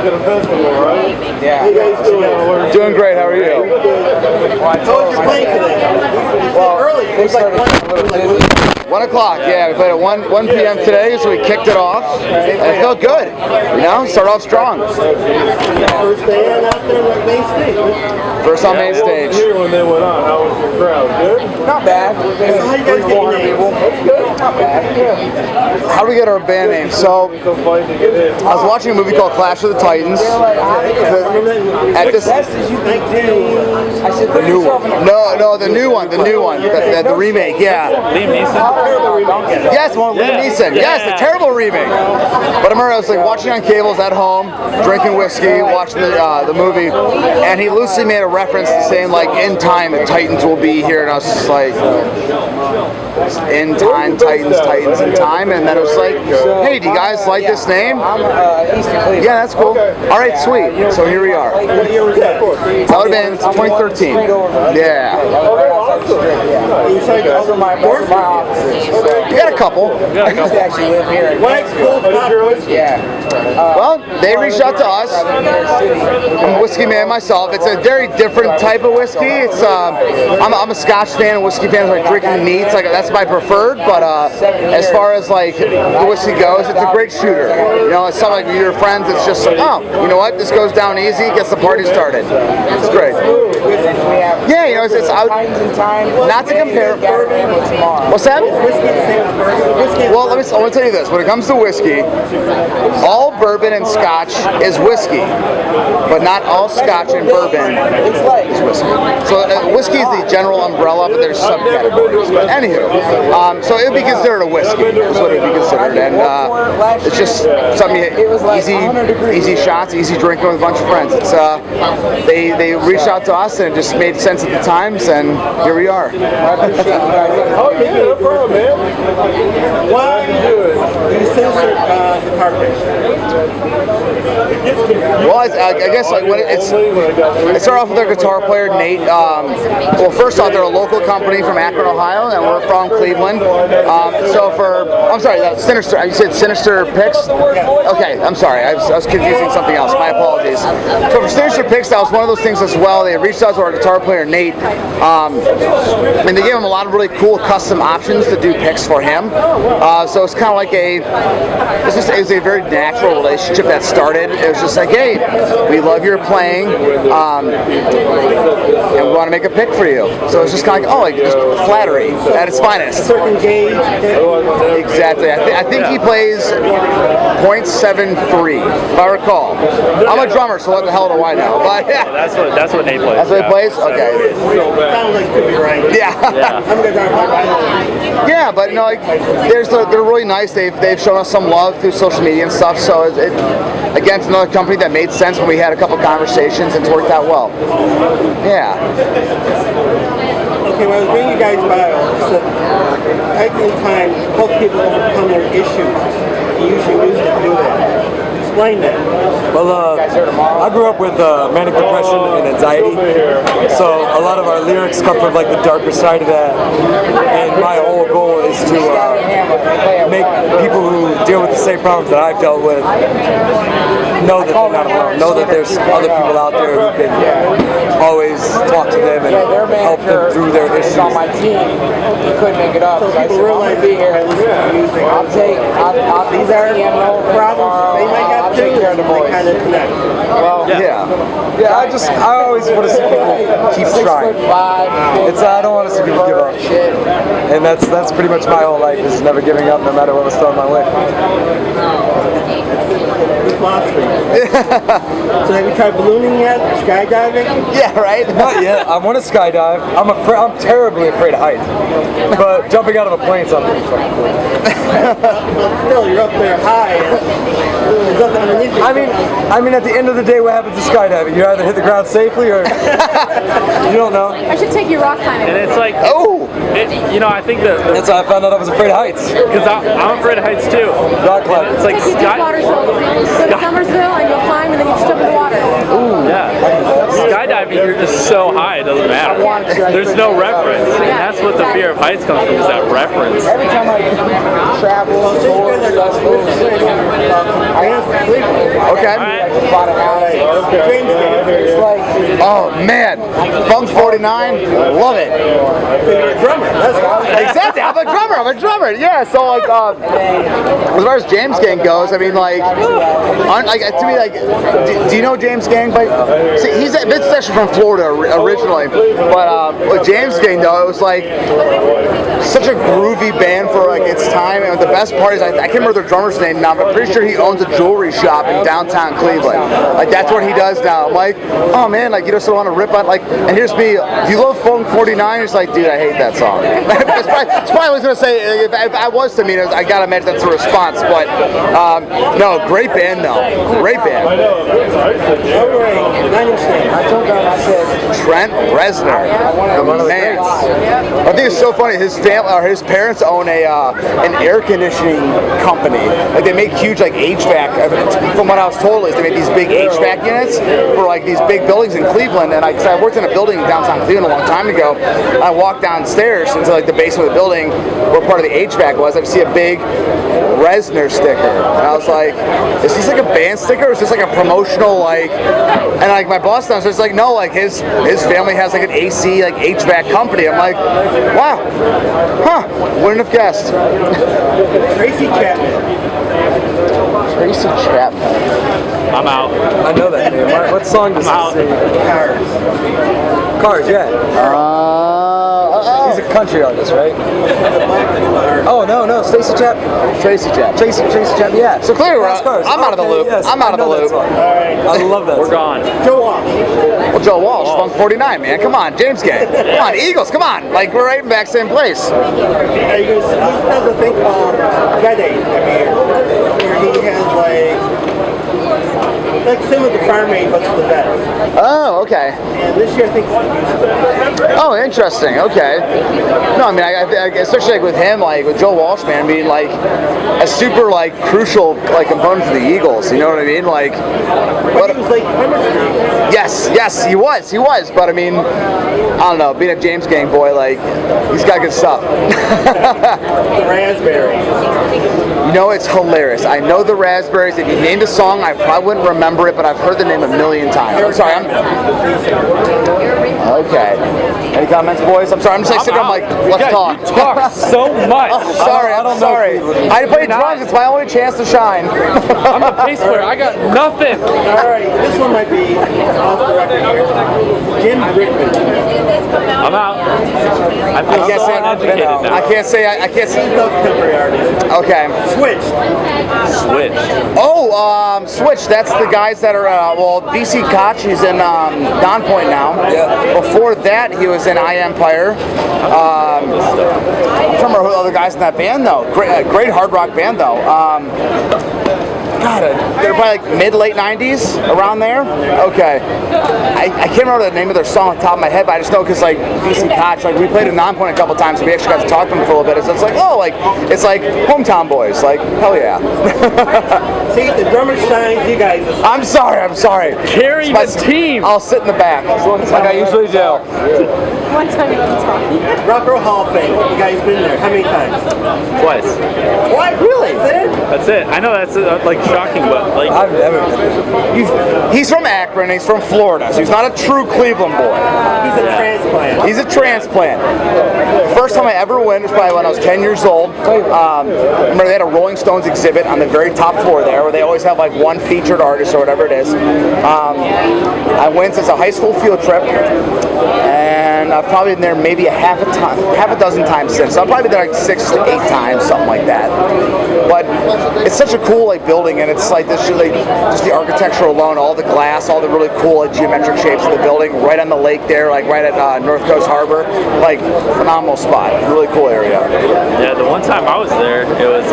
at a festival, right? Yeah. You guys doing? Doing great. How are you? How was your playing today? Well, early. It was like 1 o'clock. Yeah, we played at 1 p.m. today, so we kicked it off. And it felt good. You know, started off strong. First day out there on Main Stage. First on Main Stage. Here when they went on, how was your crowd? Good? Not bad. So how you guys get your names? It's good. Not bad. Yeah. How do we get our band name? So, I was watching a movie called Clash of the Titans. At this, The new one. no, the new one, the remake. Yeah. Liam Neeson? Yes, one with Liam Neeson. Yes, the terrible remake. But I remember I was like watching on cables at home, drinking whiskey, watching the movie, and he loosely made a reference to saying like, in time the Titans will be here, and I was just like, in time, Titans in time, and then it was like, hey, do you guys like this name? Yeah, that's cool. All right, sweet. So here we are. What year was that? That would have been 2013. Yeah. Those are my offices. You got a couple. I used to actually live here. Yeah. Well, they reached out to us. I'm a whiskey man myself. It's a very different type of whiskey. It's I'm a Scotch fan and whiskey fan. Like drinking neat. Like that's my preferred. But as far as like the whiskey goes, it's a great shooter. You know, it's something like with your friends. It's just like, oh, you know what? This goes down easy. Gets the party started. It's great. Yeah, you know, it's out. Not to compare. What's that? Well, let me tell you this. When it comes to whiskey, all bourbon and Scotch is whiskey, but not all Scotch and bourbon is whiskey. So whiskey is the general umbrella, but there's subcategories. But anywho, so it would be considered a whiskey. Is what it would be considered, and it's just something easy shots, easy drinking with a bunch of friends. It's they reached out to us and it just made sense at the times, and here we are. Oh, yeah, no problem, man. Why you censored guitar picks? Well, I guess like when it started off with our guitar player Nate. Well, first off, they're a local company from Akron, Ohio, and we're from Cleveland. I'm sorry, that's Sinister. You said Sinister Picks. Okay, I'm sorry, I was confusing something else. My apologies. So for Sinister Picks, that was one of those things as well. They reached out to our guitar player Nate, and they gave him a lot of really cool custom options to do picks for him. So it's kind of like it was a very natural relationship that started. It was just like, hey, we love your playing, and we want to make a pick for you. So it's just kind of like, just flattery at its finest. A certain gauge. Exactly. I think he plays .73, if I recall. I'm a drummer, so what the hell do I know? But yeah. That's what Nate plays. That's what he plays? Okay. Sounds like could be right. Yeah. I'm gonna go. Yeah, but no, like, they're really nice. They've shown us some love through social media and stuff. So again, it's another company that made sense when we had a couple conversations and it's worked out well. Yeah. Okay, when I was bringing you guys by, taking time to help people overcome their issues. You usually use to do that. Explain that. Well, I grew up with manic depression and anxiety, so a lot of our lyrics come from like the darker side of that, and my whole goal is to make people who deal with the same problems that I've dealt with know that they're not alone, know that there's other people out there who can always talk to them and help them through their issues. On my team, he couldn't make it up. So So I people said, I'm realize gonna be here. I'll take these are problems they might have too. Take care of the boys. They kind of connect. Well, Yeah, I always want to see people keep trying. 6'5". I don't want to see people give up, and that's pretty much my whole life is never giving up, no matter what was thrown my way. Good philosophy. So have you tried ballooning yet? Skydiving? Yeah, right? Not yet. I want to skydive. I'm terribly afraid of heights, but jumping out of a plane sounds pretty fucking cool. But still, you're up there high. There's nothing underneath you. I mean, at the end of the day, what happens to skydiving? You either hit the ground safely or you don't know. I should take you rock climbing. And it's like, I think that That's how I found out I was afraid of heights. because I'm afraid of heights too. Rock climbing. It's like Take you to Watersville. Go to Summersville and you'll climb and then you just jump in the water. yeah. Skydiving, you're just so high, it doesn't matter. Yeah. there's no reference. And that's what the fear of heights comes from, is that reference. Every time I travel, Well, since you guys are Okay. about an hour. It's like, Oh man, Funk 49, love it. You're a drummer. That's why. Exactly, I'm a drummer. Yeah, so like, as far as James Gang goes, I mean, like, to me, like, do you know James Gang? See, he's actually from Florida originally, but with James Gang though, it was like such a groovy band for like its time, and the best part is I can't remember their drummer's name now, but I'm pretty sure he owns a jewelry shop in downtown Cleveland. Like that's what he does now. I'm like, oh man, like you just want to rip on like, and here's me. Do you love Funk 49? It's like, dude, I hate that song. That's probably what I was gonna say. If I was to mean it, I gotta imagine that's a response. But no, great band though. Great band. All right. I told them, I said, Trent Reznor, the man. I think it's so funny. His family, or his parents, own an air conditioning company. Like they make huge like HVAC. From what I was told, is they make these big HVAC units for like these big buildings in Cleveland. And I worked in a building in downtown Cleveland a long time ago. I walked downstairs into like the basement of the building where part of the HVAC was. I see a big Reznor sticker, and I was like, "Is this like a band sticker, or is this like a promotional like?" And like my boss downstairs was like, "No, like his family has like an AC like HVAC company." I'm like, "Wow, huh? Wouldn't have guessed." Tracy Chapman. Tracy Chapman. I'm out. I know that name. What song does I'm he sing? Cars. Cars, yeah. He's a country artist, right? Oh no, Tracy Chapman, yeah. So clearly, Fast Cars. I'm out of the loop. Yes, I'm out of the I know that loop. song. All right. I love that. We're song. gone. Joe Walsh. Well, Joe Walsh, Funk 49, man. Come on, James Gang. Come on, Eagles. Come on. Like we're right back same place. Are you going to does a thing called Red Aid every year, where he has like similar to Farm Aid, but for the vets. Oh, okay. And this year I think it's Oh, interesting. Okay. No, I mean, I especially like with him, like with Joe Walsh, man, being like a super like crucial like component to the Eagles. You know what I mean? Like, but he was like yes, he was. But I mean, I don't know. Being a James Gang boy, like he's got good stuff. the Raspberries. You know, it's hilarious. I know the Raspberries. If you named a song, I probably wouldn't remember it, but I've heard the name a million times. I'm sorry. Okay. Any comments, boys? I'm sorry. I'm just like sitting there, I'm like, let's talk. You talk so much. Oh, sorry. I'm sorry. I play drums. It's my only chance to shine. I'm a bass player. I got nothing. All right, this one might be off the record here. Jim Rickman. I'm out. I feel so uneducated now. I can't say. He's no contemporary artist. Okay. Switched. Switch. Oh, Switch. That's the guys that are. Well, BC Koch. He's in Don Point now. Yeah. Before that, he was in I Empire. I don't remember who the other guys in that band though. Great hard rock band though. God, they're probably like mid-late 90s, around there. Okay. I can't remember the name of their song off the top of my head, but I just know because like BC Koch, like we played at Non-Point a couple times, and we actually got to talk to them for a little bit. So it's like, oh, like it's like hometown boys. Like hell yeah. See, the drummer shines, you guys. I'm sorry. Carry the team. I'll sit in the back, like I usually do. One time you were talking. Rock and Roll Hall of Fame. You guys been there? How many times? Twice. What? Really? That's it. I know that's like shocking, but like I've never been. He's from Akron. He's from Florida, so he's not a true Cleveland boy. He's a transplant. He's a transplant. The first time I ever went was probably when I was 10 years old. Remember they had a Rolling Stones exhibit on the very top floor there, where they always have like one featured artist or whatever it is. I went as a high school field trip, and I've probably been there maybe half a dozen times since. So I've probably been there like 6 to 8 times, something like that. But it's such a cool like building, and it's like this like just the architecture alone, all the glass, all the really cool like, geometric shapes of the building, right on the lake there, like right at North Coast Harbor, like phenomenal spot, really cool area. yeah, the one time I was there, it was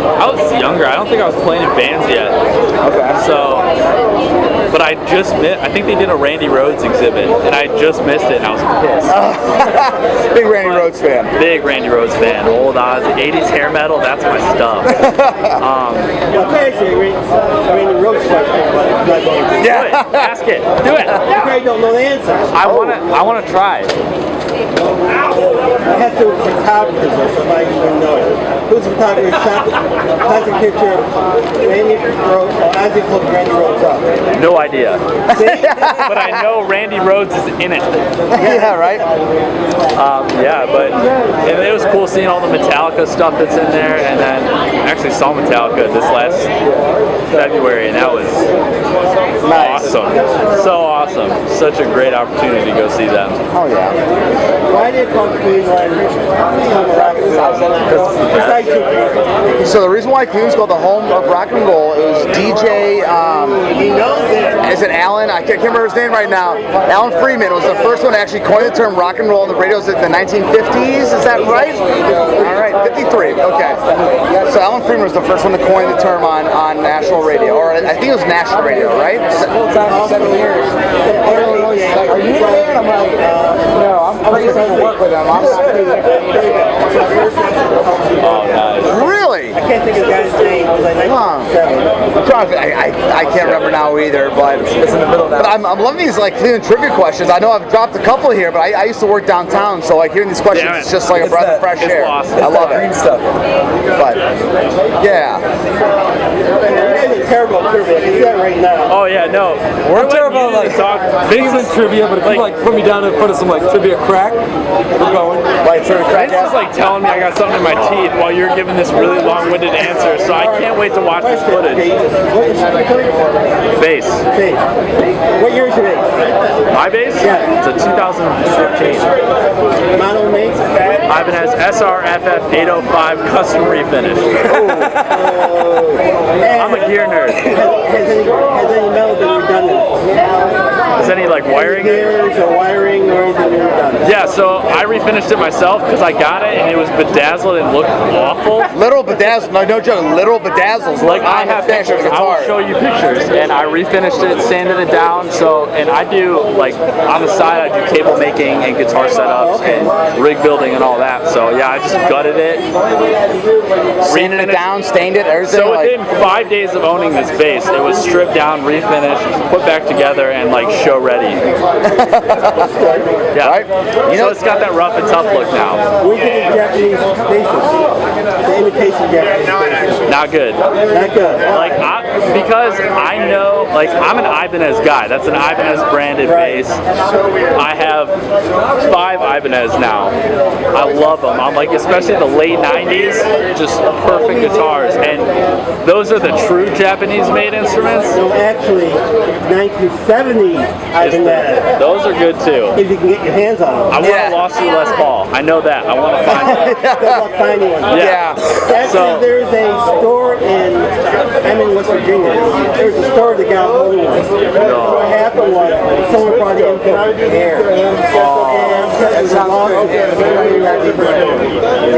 I was younger. I don't think I was playing in bands yet. Okay. So, but I just missed. I think they did a Randy Rhoads exhibit, and I just missed it, and I was pissed. Big Randy Rhoads fan. Big Randy Rhoads fan. Old Ozzy, 80s hair metal. That's my stuff. Okay, actually, Randy Rhoads question, but I'm not going to. Yeah. Do it. Ask it. Do it. Okay, no, don't know the answer. I wanna try. It has to do with photographers or somebody you would know. Who's the photographer who shot the classic picture of Randy Rhodes, or Ozzy hooked Randy Rhodes up? No idea. But I know Randy Rhodes is in it. Yeah, right? Yeah, but it was cool seeing all the Metallica stuff that's in there, and then I actually saw Metallica this last February, and that was awesome. So awesome. Such a great opportunity to go see them. Oh, yeah. Why did Cleveland become a rock and roll? Besides you, So the reason why Cleveland's called the home of rock and roll, it was DJ, he knows it. is it Alan? I can't remember his name right now. Alan Freeman was the first one to actually coin the term rock and roll on the radios in the 1950s. Is that right? All right, 53. Okay. So Alan Freeman was the first one to coin the term on national radio, or I think it was national radio, right? Full time for 7 years. Like, are you there? And I'm like, no, I'm just going to work with them. I'm not doing Oh, nice. Really? I can't think of the guy's name. It was like 1997. I'm trying to I can't remember now either, but It's in the middle now. But I'm loving these like Cleveland trivia questions. I know I've dropped a couple here, but I used to work downtown, so like hearing these questions, Damn it. it's just like a breath of fresh It's air. awesome. I love Green it. stuff. But yeah, You guys are terrible at trivia. I can see that right now. Oh yeah, no. We're I'm terrible at like talk. Cleveland trivia, but if you like put me down in front of some like trivia crack, we're going. like trivia crack. This is like telling me I got something in my teeth while you're giving this really long-winded answer, so I can't wait to watch this footage. What instrument are you playing? Bass. Bass. What year is your bass? My bass? Yeah. It's a 2015. Model name? Ibanez SRFF 805 custom refinish. I'm a gear nerd. Has any metal been redundant? Is any like wiring? Gears or wiring or anything been redundant? Yeah, so I refinished it myself because I got it and it was bedazzled and looked awful. Literal bedazzles, no joke, literal bedazzles. Like I on the have finish of pictures, the I will guitar. show you pictures, and I refinished it, sanded it down. So, and I do like on the side, I do cable making and guitar setups and rig building and all that. So yeah, I just gutted it, Sanded it down, stained it, everything. So like, within 5 days of owning this bass, it was stripped down, refinished, put back together, and like show ready. Yeah, Right? You know- so it's got that rough and tough look now. What do you think of Japanese basses? The imitation Japanese basses? Not good. Not good. Like because I know, like I'm an Ibanez guy. That's an Ibanez branded bass. I have 5 Ibanez now. I love them. I'm like, especially the late 90s, just perfect guitars. And those are the true Japanese-made instruments. So actually, 1970 Ibanez, Those are good too. if you can get your hands on them. I want a lawsuit Les Paul. I know that. I want to find that. Good luck finding one. Yeah. Actually, So- there's a store I'm in West Virginia. There's a store that got hold of one. What happened was someone brought it in from air. And it was a lawsuit.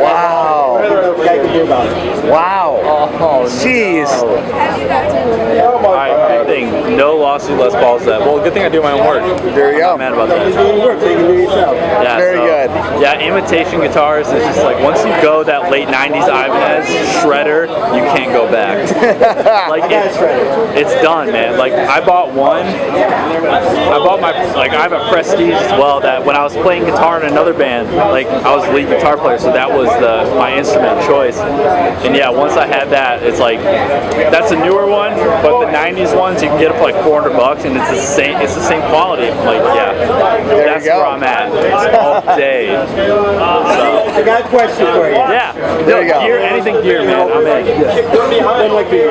wow. I don't know what the guy could do about it. Wow. Jeez. I think no lawsuit Les Paul's that. Well, good thing I do my own work. There you go. I'm mad about You're that. doing work, so you can do it yourself. Yeah, Very good. Yeah, imitation guitars is just like once you go that late 90s Ibanez shredder, you can't go back. Like I got a shredder. it's done, man. Like I bought one. I bought my like I have a Prestige as well that when I was playing guitar in another band, like I was the lead guitar player, so that was my instrument of choice. And yeah, once I had that, it's like that's a newer one, but the 90s ones you can get it for like $400 and it's the same quality. Like yeah, that's you go. where I'm at. It's all day. So I got a question for you. yeah, There you go. gear, anything gear, man. I'm in. When like you?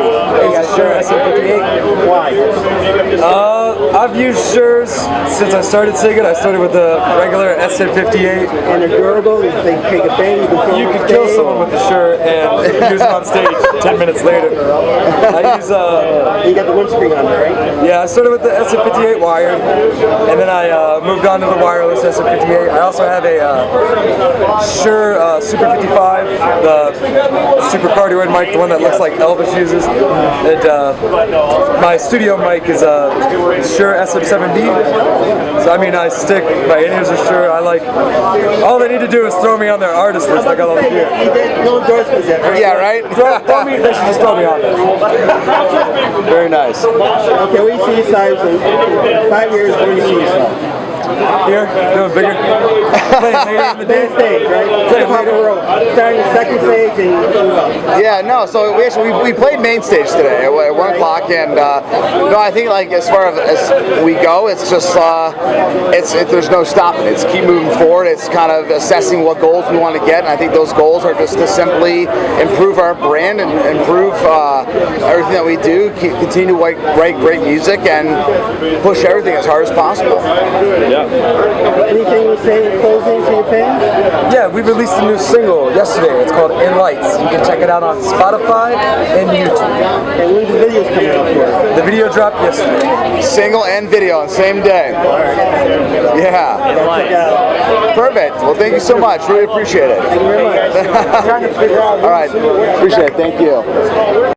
Sure, SM58. Why? I've used Sures since I started singing. I started with the regular SM58. And they're durable. They take a bang. You can kill someone with the Shure and use it on stage 10 minutes later. I use You got the windscreen on there, right? yeah, I started with the SM58 wired, and then I moved on to the wireless SM58. I also have a Shure Super 55, the super cardioid mic, the one that looks like Elvis uses. And my studio mic is a Shure SM7B. So I mean, I stick my in-ears are Shure. I like. All they need to do is throw me on their artist list. I got all the gear. You did no endorsements yet, right? Yeah, right? Throw me. They should just throw me on there. Very nice. Okay, Where do you see yourselves in 5 years? Where do you see yourself? Here, doing bigger. Playing later in the day. Main stage, right? Hip Hop World. Starting the second stage and move up. Yeah, no. So we played main stage today at 1 o'clock, and no, I think like as far as we go, it's just there's no stopping. It's keep moving forward. It's kind of assessing what goals we want to get, and I think those goals are just to simply improve our brand and improve everything that we do. Continue to write great music and push everything as hard as possible. Yeah. Anything you say in closing to your fans? Yeah, we released a new single yesterday. It's called In Lights. You can check it out on Spotify and YouTube. And when's the videos coming out for? The video dropped yesterday. Single and video on the same day. Yeah. Check it out. Perfect. Well, thank you so much. Really appreciate it. Thank you very much. All right. Appreciate it. Thank you.